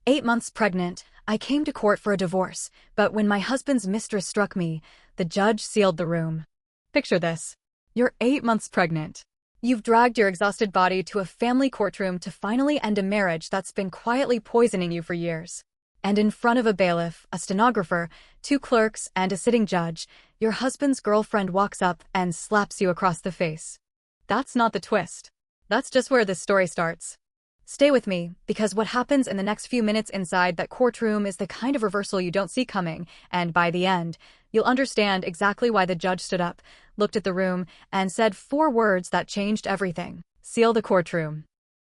8 months pregnant, I came to court for a divorce, but when my husband's mistress struck me, the judge sealed the room. Picture this. You're 8 months pregnant. You've dragged your exhausted body to a family courtroom to finally end a marriage that's been quietly poisoning you for years. And in front of a bailiff, a stenographer, two clerks, and a sitting judge, your husband's girlfriend walks up and slaps you across the face. That's not the twist. That's just where this story starts. Stay with me, because what happens in the next few minutes inside that courtroom is the kind of reversal you don't see coming, and by the end, you'll understand exactly why the judge stood up, looked at the room, and said 4 words that changed everything. Seal the courtroom.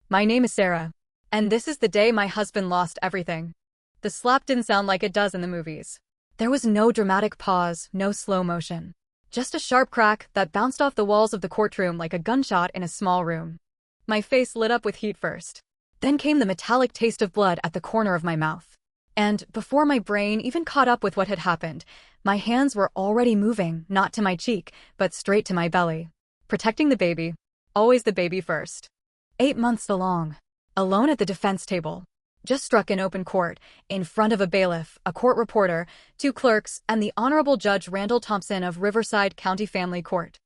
My name is Sarah, and this is the day my husband lost everything. The slap didn't sound like it does in the movies. There was no dramatic pause, no slow motion. Just a sharp crack that bounced off the walls of the courtroom like a gunshot in a small room. My face lit up with heat first. Then came the metallic taste of blood at the corner of my mouth. And before my brain even caught up with what had happened, my hands were already moving, not to my cheek, but straight to my belly. Protecting the baby. Always the baby first. 8 months along. Alone at the defense table. Just struck in open court, in front of a bailiff, a court reporter, 2 clerks, and the Honorable Judge Randall Thompson of Riverside County Family Court.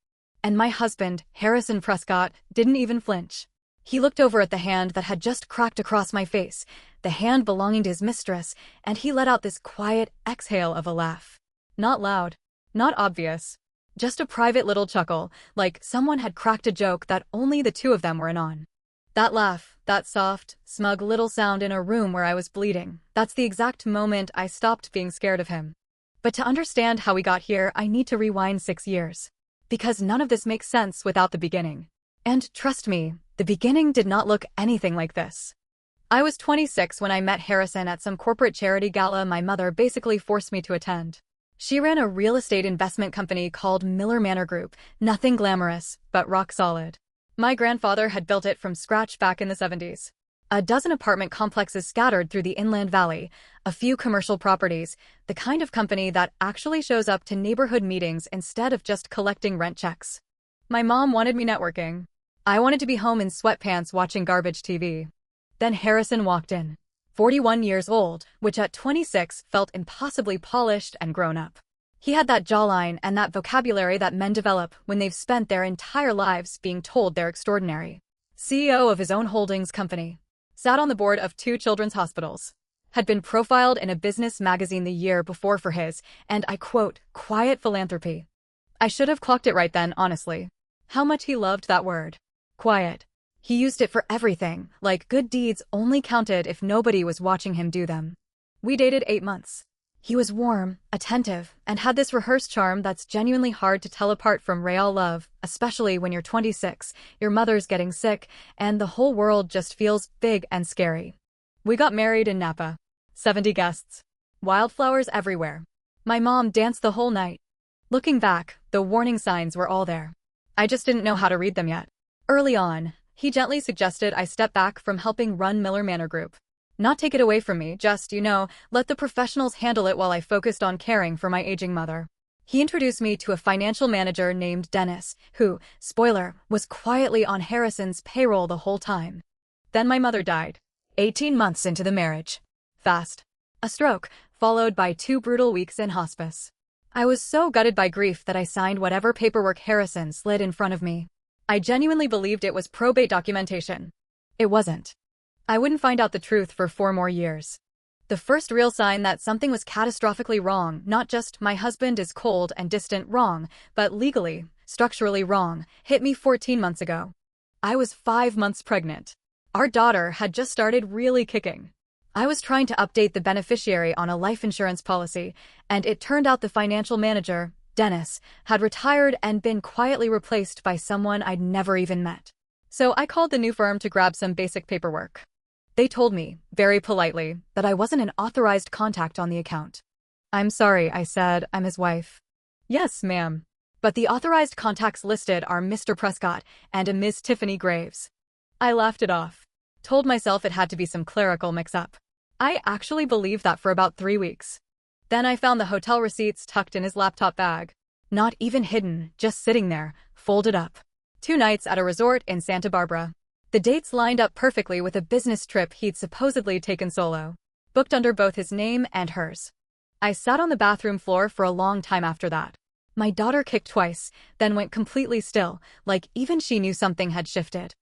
And my husband, Harrison Prescott, didn't even flinch. He looked over at the hand that had just cracked across my face, the hand belonging to his mistress, and he let out this quiet exhale of a laugh. Not loud, not obvious, just a private little chuckle, like someone had cracked a joke that only the 2 of them were in on. That laugh, that soft, smug little sound in a room where I was bleeding, that's the exact moment I stopped being scared of him. But to understand how we got here, I need to rewind 6 years. Because none of this makes sense without the beginning. And trust me, the beginning did not look anything like this. I was 26 when I met Harrison at some corporate charity gala my mother basically forced me to attend. She ran a real estate investment company called Miller Manor Group, nothing glamorous, but rock solid. My grandfather had built it from scratch back in the 70s. A dozen apartment complexes scattered through the Inland Valley, a few commercial properties, the kind of company that actually shows up to neighborhood meetings instead of just collecting rent checks. My mom wanted me networking. I wanted to be home in sweatpants watching garbage TV. Then Harrison walked in. 41 years old, which at 26 felt impossibly polished and grown up. He had that jawline and that vocabulary that men develop when they've spent their entire lives being told they're extraordinary. CEO of his own holdings company. Sat on the board of 2 children's hospitals. Had been profiled in a business magazine the year before for his, and I quote, quiet philanthropy. I should have clocked it right then, honestly. How much he loved that word. Quiet. He used it for everything, like good deeds only counted if nobody was watching him do them. We dated 8 months. He was warm, attentive, and had this rehearsed charm that's genuinely hard to tell apart from real love, especially when you're 26, your mother's getting sick, and the whole world just feels big and scary. We got married in Napa. 70 guests. Wildflowers everywhere. My mom danced the whole night. Looking back, the warning signs were all there. I just didn't know how to read them yet. Early on, he gently suggested I step back from helping run Miller Manor Group. Not take it away from me, just, let the professionals handle it while I focused on caring for my aging mother. He introduced me to a financial manager named Dennis, who, spoiler, was quietly on Harrison's payroll the whole time. Then my mother died. 18 months into the marriage. Fast. A stroke, followed by 2 brutal weeks in hospice. I was so gutted by grief that I signed whatever paperwork Harrison slid in front of me. I genuinely believed it was probate documentation. It wasn't. I wouldn't find out the truth for 4 more years. The first real sign that something was catastrophically wrong, not just my husband is cold and distant wrong, but legally, structurally wrong, hit me 14 months ago. I was 5 months pregnant. Our daughter had just started really kicking. I was trying to update the beneficiary on a life insurance policy, and it turned out the financial manager, Dennis, had retired and been quietly replaced by someone I'd never even met. So I called the new firm to grab some basic paperwork. They told me, very politely, that I wasn't an authorized contact on the account. I'm sorry, I said, I'm his wife. Yes, ma'am. But the authorized contacts listed are Mr. Prescott and a Ms. Tiffany Graves. I laughed it off. Told myself it had to be some clerical mix-up. I actually believed that for about 3 weeks. Then I found the hotel receipts tucked in his laptop bag. Not even hidden, just sitting there, folded up. 2 nights at a resort in Santa Barbara. The dates lined up perfectly with a business trip he'd supposedly taken solo. booked under both his name and hers. I sat on the bathroom floor for a long time after that. My daughter kicked twice, then went completely still, like even she knew something had shifted.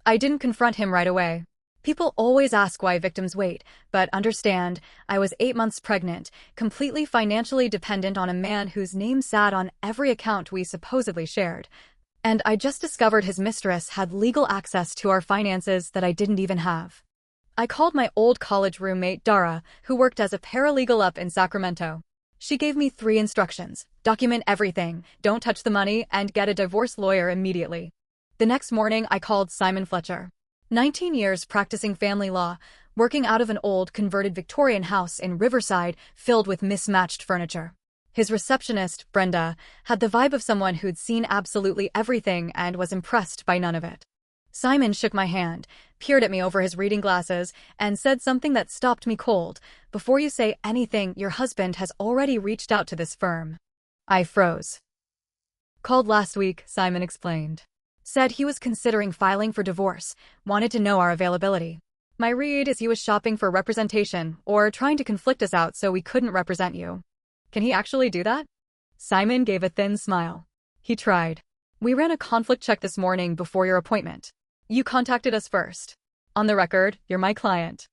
I didn't confront him right away. People always ask why victims wait, but understand, I was 8 months pregnant, completely financially dependent on a man whose name sat on every account we supposedly shared. And I just discovered his mistress had legal access to our finances that I didn't even have. I called my old college roommate Dara, who worked as a paralegal up in Sacramento. She gave me 3 instructions: document everything, don't touch the money, and get a divorce lawyer immediately. The next morning I called Simon Fletcher. 19 years practicing family law, working out of an old converted Victorian house in Riverside filled with mismatched furniture. His receptionist, Brenda, had the vibe of someone who'd seen absolutely everything and was impressed by none of it. Simon shook my hand, peered at me over his reading glasses, and said something that stopped me cold. "Before you say anything, your husband has already reached out to this firm." I froze. "Called last week," Simon explained. "Said he was considering filing for divorce, wanted to know our availability. My read is he was shopping for representation, or trying to conflict us out so we couldn't represent you." "Can he actually do that?" Simon gave a thin smile. "He tried. We ran a conflict check this morning before your appointment. You contacted us first. On the record, you're my client."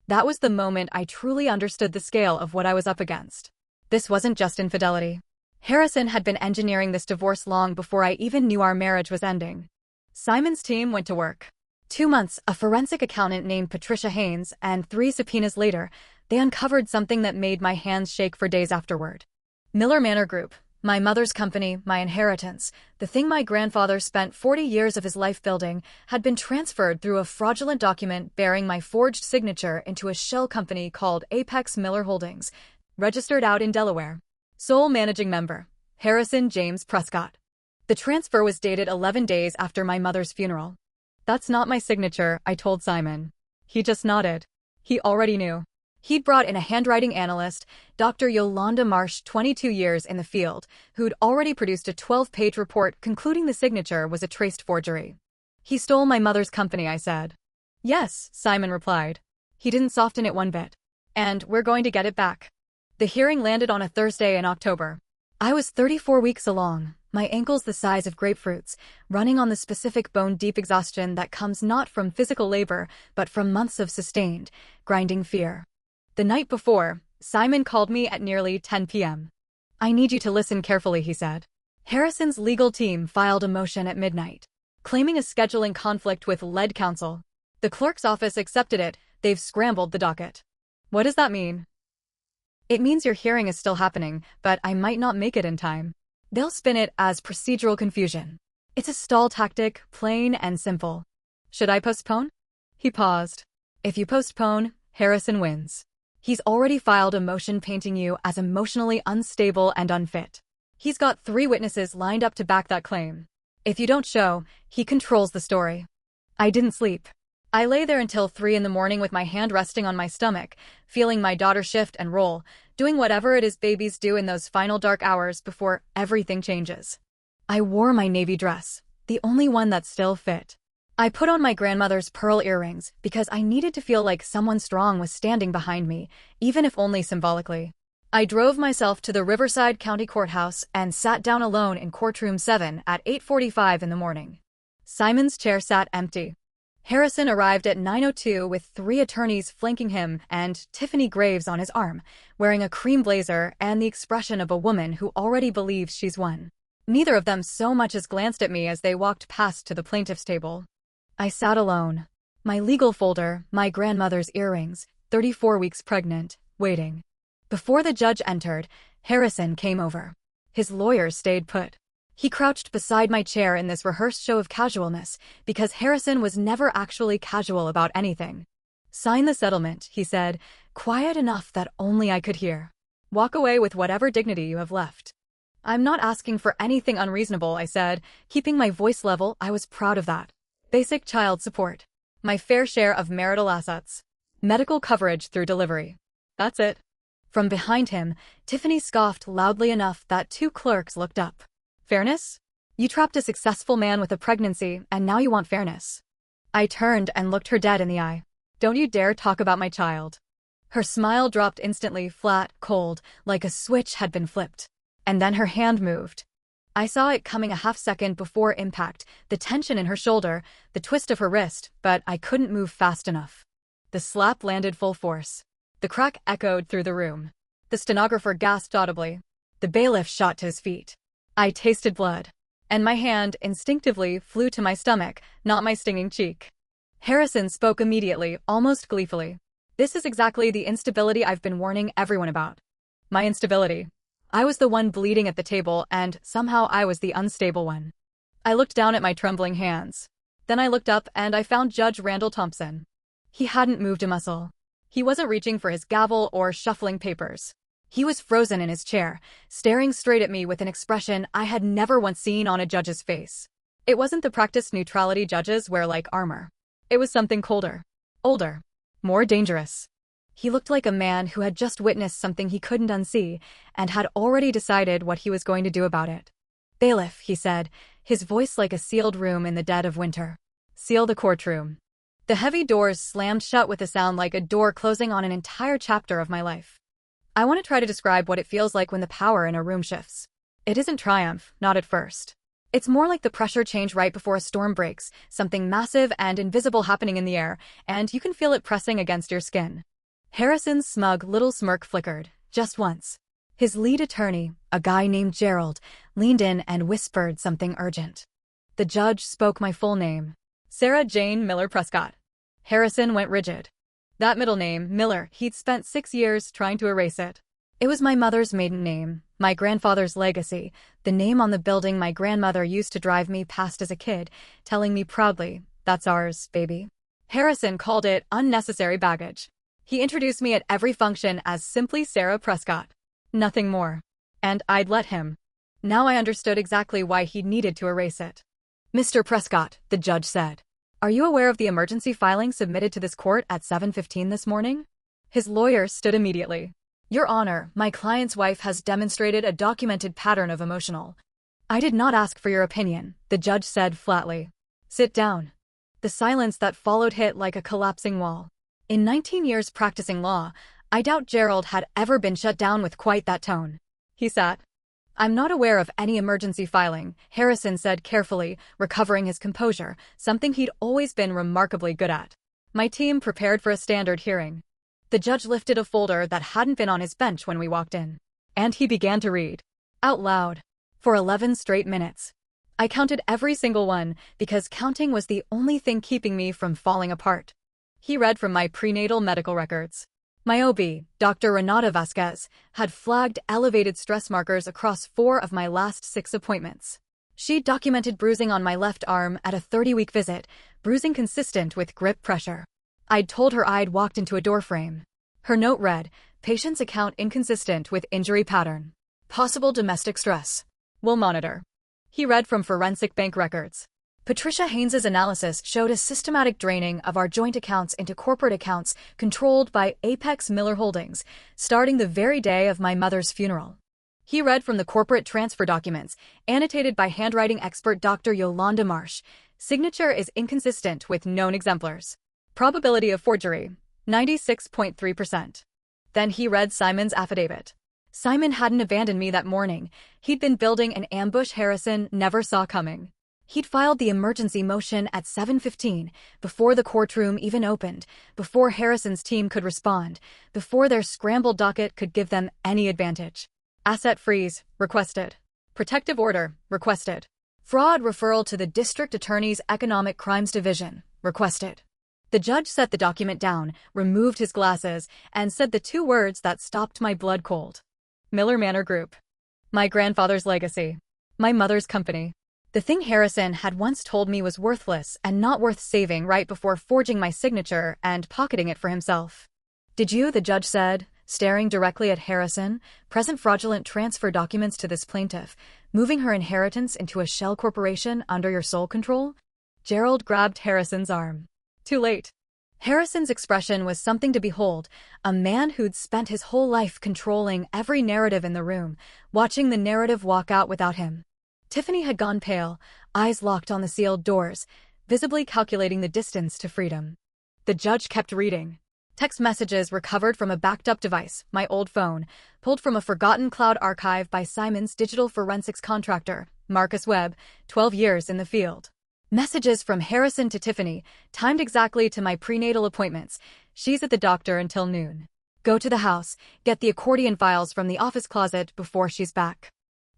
That was the moment I truly understood the scale of what I was up against. This wasn't just infidelity. Harrison had been engineering this divorce long before I even knew our marriage was ending. Simon's team went to work. 2 months, a forensic accountant named Patricia Haynes, and 3 subpoenas later, they uncovered something that made my hands shake for days afterward. Miller Manor Group, my mother's company, my inheritance, the thing my grandfather spent 40 years of his life building, had been transferred through a fraudulent document bearing my forged signature into a shell company called Apex Miller Holdings, registered out in Delaware. Sole managing member, Harrison James Prescott. The transfer was dated 11 days after my mother's funeral. "That's not my signature," I told Simon. He just nodded. He already knew. He'd brought in a handwriting analyst, Dr. Yolanda Marsh, 22 years in the field, who'd already produced a 12-page report concluding the signature was a traced forgery. "He stole my mother's company," I said. "Yes," Simon replied. He didn't soften it one bit. "And we're going to get it back." The hearing landed on a Thursday in October. I was 34 weeks along, my ankles the size of grapefruits, running on the specific bone-deep exhaustion that comes not from physical labor, but from months of sustained, grinding fear. The night before, Simon called me at nearly 10 p.m. "I need you to listen carefully," he said. "Harrison's legal team filed a motion at midnight, claiming a scheduling conflict with lead counsel. The clerk's office accepted it. They've scrambled the docket." "What does that mean?" "It means your hearing is still happening, but I might not make it in time. They'll spin it as procedural confusion. It's a stall tactic, plain and simple." "Should I postpone?" He paused. "If you postpone, Harrison wins. He's already filed a motion painting you as emotionally unstable and unfit. He's got 3 witnesses lined up to back that claim. If you don't show, he controls the story." I didn't sleep. I lay there until 3 in the morning with my hand resting on my stomach, feeling my daughter shift and roll, doing whatever it is babies do in those final dark hours before everything changes. I wore my navy dress, the only one that still fit. I put on my grandmother's pearl earrings because I needed to feel like someone strong was standing behind me, even if only symbolically. I drove myself to the Riverside County Courthouse and sat down alone in courtroom 7 at 8:45 in the morning. Simon's chair sat empty. Harrison arrived at 9:02 with 3 attorneys flanking him and Tiffany Graves on his arm, wearing a cream blazer and the expression of a woman who already believes she's won. Neither of them so much as glanced at me as they walked past to the plaintiff's table. I sat alone. My legal folder, my grandmother's earrings, 34 weeks pregnant, waiting. Before the judge entered, Harrison came over. His lawyer stayed put. He crouched beside my chair in this rehearsed show of casualness, because Harrison was never actually casual about anything. "Sign the settlement," he said, quiet enough that only I could hear. "Walk away with whatever dignity you have left." "I'm not asking for anything unreasonable," I said, keeping my voice level. I was proud of that. "Basic child support. My fair share of marital assets. Medical coverage through delivery. That's it." From behind him, Tiffany scoffed loudly enough that 2 clerks looked up. "Fairness? You trapped a successful man with a pregnancy, and now you want fairness." I turned and looked her dead in the eye. "Don't you dare talk about my child." Her smile dropped instantly, flat, cold, like a switch had been flipped. And then her hand moved. I saw it coming a half-second before impact, the tension in her shoulder, the twist of her wrist, but I couldn't move fast enough. The slap landed full force. The crack echoed through the room. The stenographer gasped audibly. The bailiff shot to his feet. I tasted blood. And my hand, instinctively, flew to my stomach, not my stinging cheek. Harrison spoke immediately, almost gleefully. This is exactly the instability I've been warning everyone about. My instability. I was the one bleeding at the table, and somehow I was the unstable one. I looked down at my trembling hands. Then I looked up and I found Judge Randall Thompson. He hadn't moved a muscle. He wasn't reaching for his gavel or shuffling papers. He was frozen in his chair, staring straight at me with an expression I had never once seen on a judge's face. It wasn't the practiced neutrality judges wear like armor. It was something colder, older, more dangerous. He looked like a man who had just witnessed something he couldn't unsee and had already decided what he was going to do about it. "Bailiff," he said, his voice like a sealed room in the dead of winter. "Seal the courtroom." The heavy doors slammed shut with a sound like a door closing on an entire chapter of my life. I want to try to describe what it feels like when the power in a room shifts. It isn't triumph, not at first. It's more like the pressure change right before a storm breaks, something massive and invisible happening in the air, and you can feel it pressing against your skin. Harrison's smug little smirk flickered, just once. His lead attorney, a guy named Gerald, leaned in and whispered something urgent. The judge spoke my full name. Sarah Jane Miller Prescott. Harrison went rigid. That middle name, Miller, he'd spent 6 years trying to erase it. It was my mother's maiden name, my grandfather's legacy, the name on the building my grandmother used to drive me past as a kid, telling me proudly, "That's ours, baby." Harrison called it unnecessary baggage. He introduced me at every function as simply Sarah Prescott. Nothing more. And I'd let him. Now I understood exactly why he needed to erase it. "Mr. Prescott," the judge said, "are you aware of the emergency filing submitted to this court at 7:15 this morning?" His lawyer stood immediately. "Your Honor, my client's wife has demonstrated a documented pattern of emotional." "I did not ask for your opinion," the judge said flatly. "Sit down." The silence that followed hit like a collapsing wall. In 19 years practicing law, I doubt Gerald had ever been shut down with quite that tone. He sat. "I'm not aware of any emergency filing," Harrison said carefully, recovering his composure, something he'd always been remarkably good at. "My team prepared for a standard hearing." The judge lifted a folder that hadn't been on his bench when we walked in. And he began to read. Out loud. For 11 straight minutes. I counted every single one, because counting was the only thing keeping me from falling apart. He read from my prenatal medical records. My OB, Dr. Renata Vasquez, had flagged elevated stress markers across 4 of my last 6 appointments. She documented bruising on my left arm at a 30-week visit, bruising consistent with grip pressure. I'd told her I'd walked into a doorframe. Her note read, "Patient's account inconsistent with injury pattern. Possible domestic stress. We'll monitor." He read from forensic bank records. Patricia Haynes's analysis showed a systematic draining of our joint accounts into corporate accounts controlled by Apex Miller Holdings, starting the very day of my mother's funeral. He read from the corporate transfer documents, annotated by handwriting expert Dr. Yolanda Marsh. Signature is inconsistent with known exemplars. Probability of forgery, 96.3%. Then he read Simon's affidavit. Simon hadn't abandoned me that morning. He'd been building an ambush Harrison never saw coming. He'd filed the emergency motion at 7:15, before the courtroom even opened, before Harrison's team could respond, before their scrambled docket could give them any advantage. Asset freeze, requested. Protective order, requested. Fraud referral to the district attorney's economic crimes division, requested. The judge set the document down, removed his glasses, and said the 2 words that stopped my blood cold. Miller Manor Group. My grandfather's legacy. My mother's company. The thing Harrison had once told me was worthless and not worth saving right before forging my signature and pocketing it for himself. "Did you," the judge said, staring directly at Harrison, "present fraudulent transfer documents to this plaintiff, moving her inheritance into a shell corporation under your sole control?" Gerald grabbed Harrison's arm. Too late. Harrison's expression was something to behold, a man who'd spent his whole life controlling every narrative in the room, watching the narrative walk out without him. Tiffany had gone pale, eyes locked on the sealed doors, visibly calculating the distance to freedom. The judge kept reading. Text messages recovered from a backed-up device, my old phone, pulled from a forgotten cloud archive by Simon's digital forensics contractor, Marcus Webb, 12 years in the field. Messages from Harrison to Tiffany, timed exactly to my prenatal appointments. She's at the doctor until noon. Go to the house, get the accordion files from the office closet before she's back.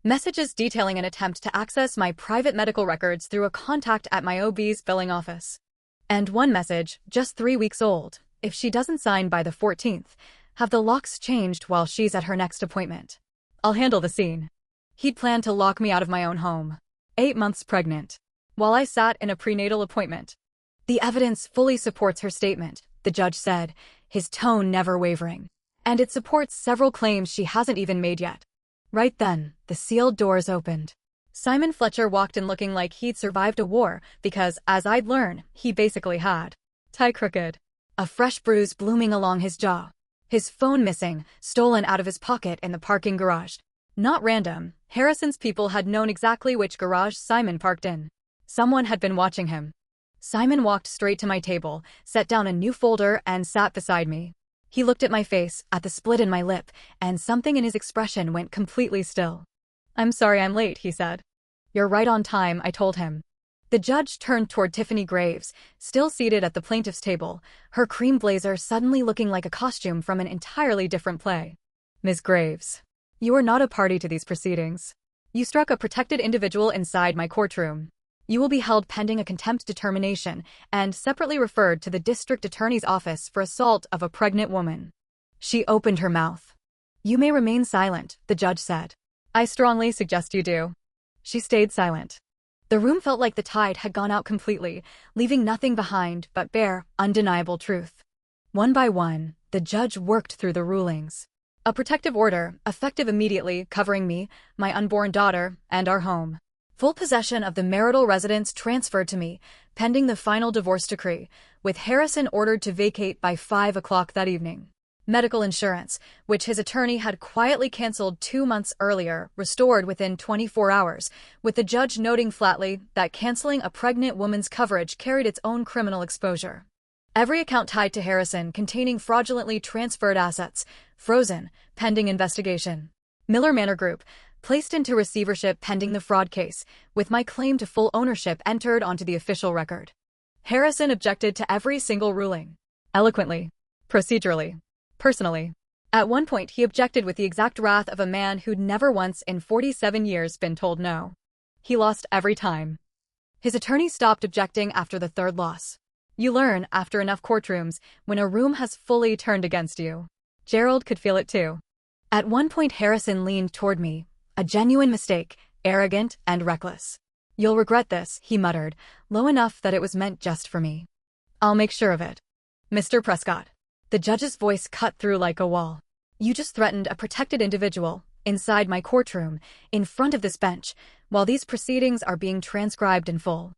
Messages detailing an attempt to access my private medical records through a contact at my OB's billing office. And one message, just 3 weeks old. If she doesn't sign by the 14th, have the locks changed while she's at her next appointment. I'll handle the scene. He'd planned to lock me out of my own home. 8 months pregnant. While I sat in a prenatal appointment. The evidence fully supports her statement, the judge said, his tone never wavering. And it supports several claims she hasn't even made yet. Right then, the sealed doors opened. Simon Fletcher walked in looking like he'd survived a war, because, as I'd learned, he basically had. Tie crooked. A fresh bruise blooming along his jaw. His phone missing, stolen out of his pocket in the parking garage. Not random, Harrison's people had known exactly which garage Simon parked in. Someone had been watching him. Simon walked straight to my table, set down a new folder, and sat beside me. He looked at my face, at the split in my lip, and something in his expression went completely still. "I'm sorry I'm late," he said. "You're right on time," I told him. The judge turned toward Tiffany Graves, still seated at the plaintiff's table, her cream blazer suddenly looking like a costume from an entirely different play. "Ms. Graves, you are not a party to these proceedings. You struck a protected individual inside my courtroom. You will be held pending a contempt determination and separately referred to the district attorney's office for assault of a pregnant woman." She opened her mouth. "You may remain silent," the judge said. "I strongly suggest you do." She stayed silent. The room felt like the tide had gone out completely, leaving nothing behind but bare, undeniable truth. One by one, the judge worked through the rulings. A protective order, effective immediately, covering me, my unborn daughter, and our home. Full possession of the marital residence transferred to me, pending the final divorce decree, with Harrison ordered to vacate by 5 o'clock that evening. Medical insurance, which his attorney had quietly canceled 2 months earlier, restored within 24 hours, with the judge noting flatly that canceling a pregnant woman's coverage carried its own criminal exposure. Every account tied to Harrison containing fraudulently transferred assets, frozen, pending investigation. Miller Manor Group, placed into receivership pending the fraud case, with my claim to full ownership entered onto the official record. Harrison objected to every single ruling. Eloquently. Procedurally. Personally. At one point he objected with the exact wrath of a man who'd never once in 47 years been told no. He lost every time. His attorney stopped objecting after the third loss. You learn, after enough courtrooms, when a room has fully turned against you. Gerald could feel it too. At one point Harrison leaned toward me, a genuine mistake, arrogant and reckless. "You'll regret this," he muttered, low enough that it was meant just for me. "I'll make sure of it. Mr. Prescott." The judge's voice cut through like a wall. "You just threatened a protected individual, inside my courtroom, in front of this bench, while these proceedings are being transcribed in full."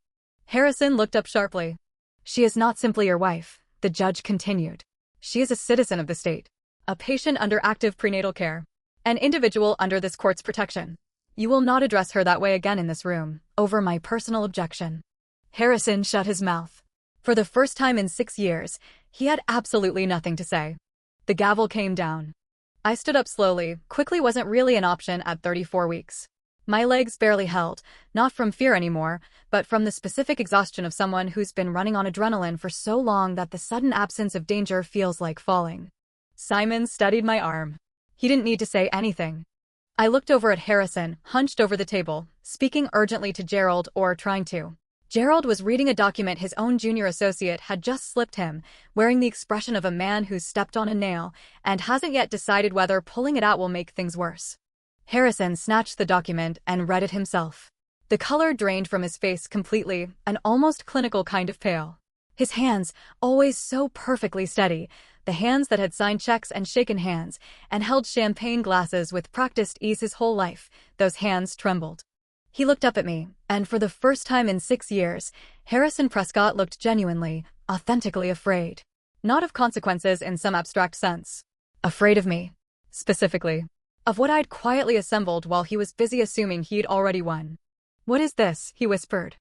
Harrison looked up sharply. "She is not simply your wife," the judge continued. "She is a citizen of the state, a patient under active prenatal care, an individual under this court's protection. You will not address her that way again in this room, over my personal objection." Harrison shut his mouth. For the first time in 6 years, he had absolutely nothing to say. The gavel came down. I stood up slowly. Quickly wasn't really an option at 34 weeks. My legs barely held, not from fear anymore, but from the specific exhaustion of someone who's been running on adrenaline for so long that the sudden absence of danger feels like falling. Simon steadied my arm. He didn't need to say anything. I looked over at Harrison, hunched over the table, speaking urgently to Gerald, or trying to. Gerald was reading a document his own junior associate had just slipped him, wearing the expression of a man who's stepped on a nail and hasn't yet decided whether pulling it out will make things worse. Harrison snatched the document and read it himself. The color drained from his face completely, an almost clinical kind of pale. His hands, always so perfectly steady, the hands that had signed checks and shaken hands, and held champagne glasses with practiced ease his whole life, those hands trembled. He looked up at me, and for the first time in 6 years, Harrison Prescott looked genuinely, authentically afraid. Not of consequences in some abstract sense. Afraid of me. Specifically. Of what I'd quietly assembled while he was busy assuming he'd already won. "What is this?" he whispered.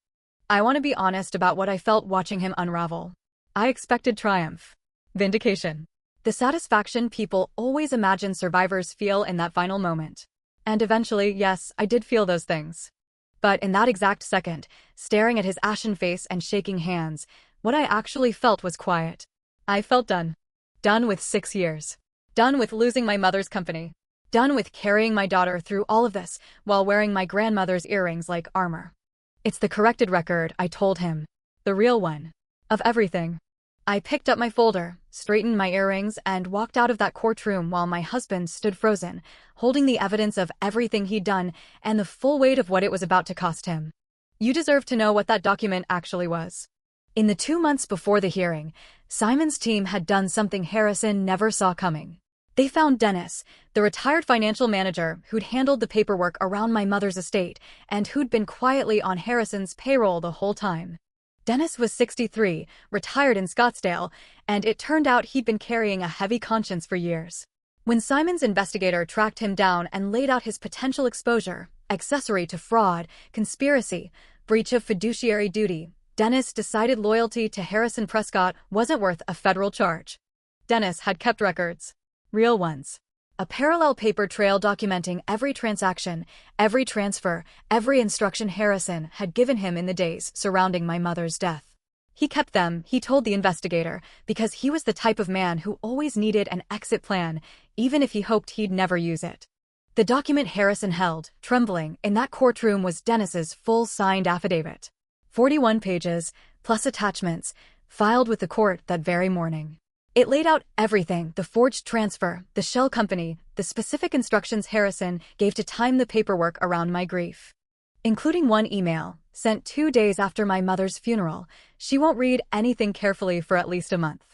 I want to be honest about what I felt watching him unravel. I expected triumph. Vindication. The satisfaction people always imagine survivors feel in that final moment. And eventually, yes, I did feel those things. But in that exact second, staring at his ashen face and shaking hands, what I actually felt was quiet. I felt done. Done with 6 years. Done with losing my mother's company. Done with carrying my daughter through all of this while wearing my grandmother's earrings like armor. It's the corrected record, I told him. The real one. Of everything. I picked up my folder, straightened my earrings, and walked out of that courtroom while my husband stood frozen, holding the evidence of everything he'd done and the full weight of what it was about to cost him. You deserve to know what that document actually was. In the 2 months before the hearing, Simon's team had done something Harrison never saw coming. They found Dennis, the retired financial manager who'd handled the paperwork around my mother's estate and who'd been quietly on Harrison's payroll the whole time. Dennis was 63, retired in Scottsdale, and it turned out he'd been carrying a heavy conscience for years. When Simon's investigator tracked him down and laid out his potential exposure, accessory to fraud, conspiracy, breach of fiduciary duty, Dennis decided loyalty to Harrison Prescott wasn't worth a federal charge. Dennis had kept records. Real ones. A parallel paper trail documenting every transaction, every transfer, every instruction Harrison had given him in the days surrounding my mother's death. He kept them, he told the investigator, because he was the type of man who always needed an exit plan, even if he hoped he'd never use it. The document Harrison held, trembling, in that courtroom was Dennis's full signed affidavit. 41 pages, plus attachments, filed with the court that very morning. It laid out everything, the forged transfer, the shell company, the specific instructions Harrison gave to time the paperwork around my grief. Including one email, sent 2 days after my mother's funeral. She won't read anything carefully for at least a month.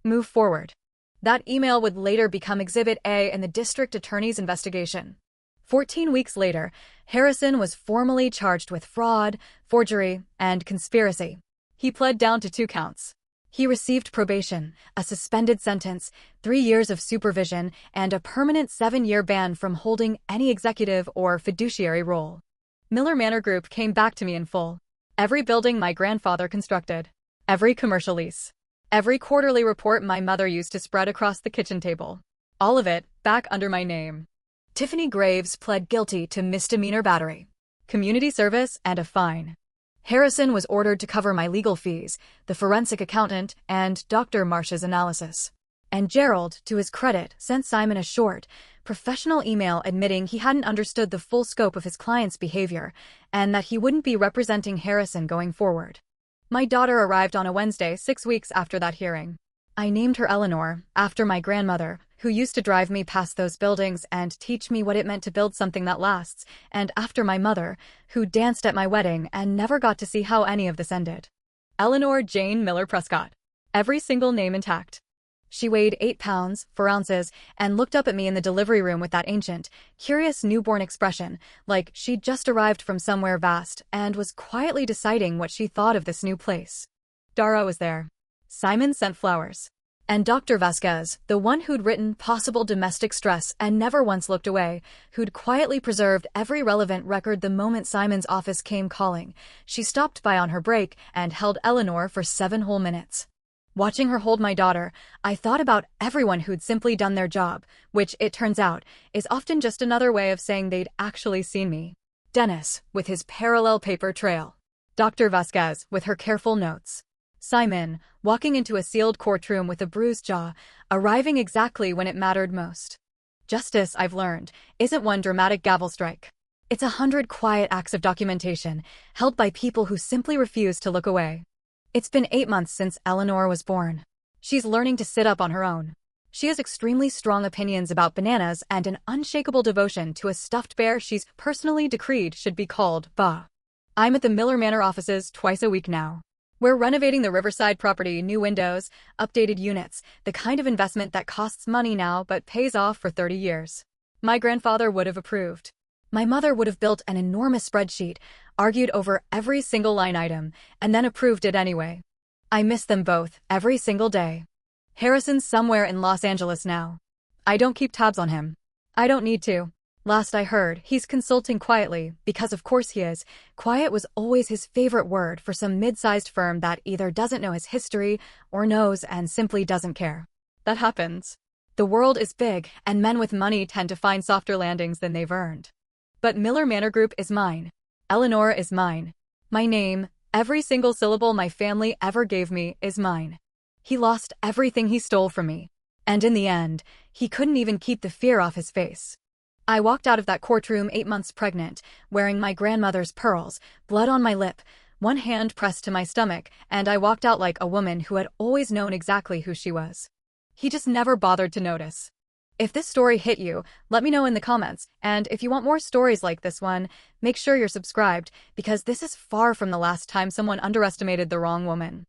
Move forward. That email would later become Exhibit A in the district attorney's investigation. 14 weeks later, Harrison was formally charged with fraud, forgery, and conspiracy. He pled down to 2 counts. He received probation, a suspended sentence, 3 years of supervision, and a permanent 7-year ban from holding any executive or fiduciary role. Miller Manor Group came back to me in full. Every building my grandfather constructed. Every commercial lease. Every quarterly report my mother used to spread across the kitchen table. All of it back under my name. Tiffany Graves pled guilty to misdemeanor battery, community service, and a fine. Harrison was ordered to cover my legal fees, the forensic accountant, and Dr. Marsh's analysis. And Gerald, to his credit, sent Simon a short, professional email admitting he hadn't understood the full scope of his client's behavior and that he wouldn't be representing Harrison going forward. My daughter arrived on a Wednesday 6 weeks after that hearing. I named her Eleanor, after my grandmother, who used to drive me past those buildings and teach me what it meant to build something that lasts, and after my mother, who danced at my wedding and never got to see how any of this ended. Eleanor Jane Miller Prescott. Every single name intact. She weighed 8 pounds, 4 ounces, and looked up at me in the delivery room with that ancient, curious newborn expression, like she'd just arrived from somewhere vast and was quietly deciding what she thought of this new place. Dara was there. Simon sent flowers. And Dr. Vasquez, the one who'd written Possible Domestic Stress and never once looked away, who'd quietly preserved every relevant record the moment Simon's office came calling. She stopped by on her break and held Eleanor for 7 whole minutes. Watching her hold my daughter, I thought about everyone who'd simply done their job, which, it turns out, is often just another way of saying they'd actually seen me. Dennis, with his parallel paper trail. Dr. Vasquez, with her careful notes. Simon, walking into a sealed courtroom with a bruised jaw, arriving exactly when it mattered most. Justice, I've learned, isn't one dramatic gavel strike. It's 100 quiet acts of documentation, held by people who simply refuse to look away. It's been 8 months since Eleanor was born. She's learning to sit up on her own. She has extremely strong opinions about bananas and an unshakable devotion to a stuffed bear she's personally decreed should be called Ba. I'm at the Miller Manor offices twice a week now. We're renovating the Riverside property, new windows, updated units, the kind of investment that costs money now but pays off for 30 years. My grandfather would have approved. My mother would have built an enormous spreadsheet, argued over every single line item, and then approved it anyway. I miss them both, every single day. Harrison's somewhere in Los Angeles now. I don't keep tabs on him. I don't need to. Last I heard, he's consulting quietly, because of course he is. Quiet was always his favorite word for some mid-sized firm that either doesn't know his history or knows and simply doesn't care. That happens. The world is big, and men with money tend to find softer landings than they've earned. But Miller Manor Group is mine. Eleanor is mine. My name, every single syllable my family ever gave me, is mine. He lost everything he stole from me. And in the end, he couldn't even keep the fear off his face. I walked out of that courtroom 8 months pregnant, wearing my grandmother's pearls, blood on my lip, one hand pressed to my stomach, and I walked out like a woman who had always known exactly who she was. He just never bothered to notice. If this story hit you, let me know in the comments, and if you want more stories like this one, make sure you're subscribed, because this is far from the last time someone underestimated the wrong woman.